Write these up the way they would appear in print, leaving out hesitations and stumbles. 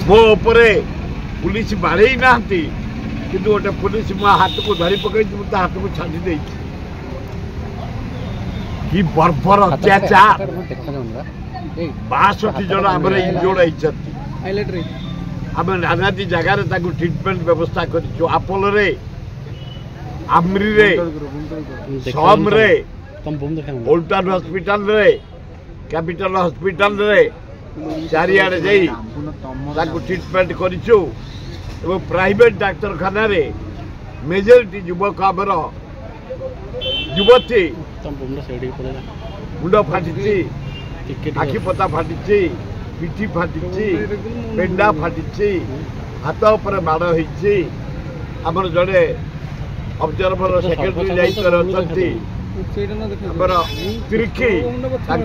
मो उपरे पुलिस बाड़े ना कि गोटे पुलिस मो हाथ को धरी पकई हाथ को छाड़ी दे कि बर्बर अत्याचार 62 जन आम इंजोर्ड होती आम नानादी जगार ट्रिटमेंट व्यवस्था कर आपोलो रे आमरी रे सम रे ओल्टन हॉस्पिटल रे कैपिटल हॉस्पिटल रे चारिआडे जाई ट्रिटमेंट करिछु एवं प्राइवेट डाक्तरखाना रे मेजोरिटी युवक आमर युवती मुंड फाटी आखि पता फाटी पिठी फाटी पेंडा फाटी हाथ उपर माड़ होती आमर जड़े ऑब्जर्वर सेक्रेटरी दायित्व तिरखी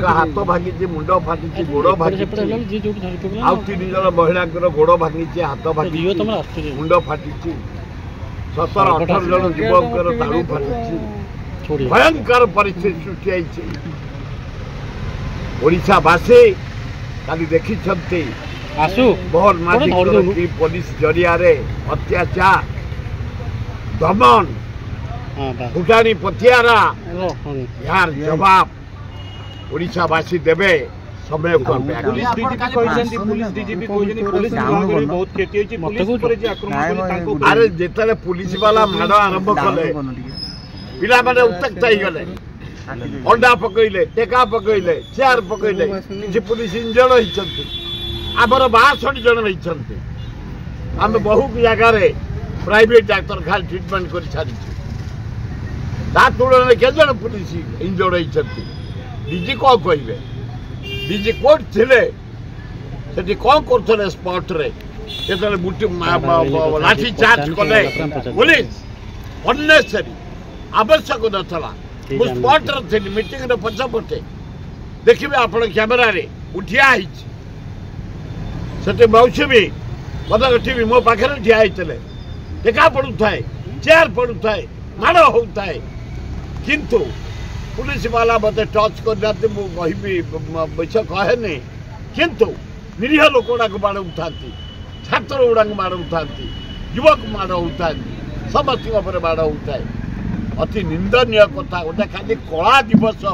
हाथ भांगी मुंड फाटी गोड़ भांगी आउ 3 जन महिला गोड़ भांगी हाथ भांगी मुंड फाटी 17-18 जन युवक तालू फाटी भयंकर परिस्थिति सृष्टि ओडिशावासी काली देखी मोहन माझी पुलिस जरिया अत्याचार दमन फुटाणी पथियारा यार जवाब ओडिशावासी देवे समय अरे जिते पुलिस वाला माड़ आरंभ कले पिला माने उत्तक्त गले अंडा पकईले टेका पकईले चेयर पकईले किसी पुलिस इंजर्ड होती आमर 62 जन होती आम बहु जगार प्राइवेट डाक्तरखाना ट्रिटमेंट कर सारी तुलन के जन पुलिस इंजर्ड होती डीजी कौन कहे डीजी कोर्ट थे कौन करते स्पॉट रे लाठी चार्ज कले पुलिस अननेसेसरी आवश्यक नथला स्पॉट रे मीटिंग पछपटे देखिए आप कैमेरा रे उठिया से मौसी भी मदगठी मो पाखे ठिया होते टेका पड़ू थाए चेयर पड़ू थाए माड़ होता है किंतु पुलिस वाला मत टच करना मुझे विष कहे किंतु निरीह लोक गुड़ा माड़ उठा छात्र गुड़ा माड़ उठा युवक माड़ उठा समस्त माड़ उठाए अति निंदनीय कथा गोटे खाली कला दिवस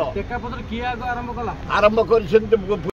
आरंभ कर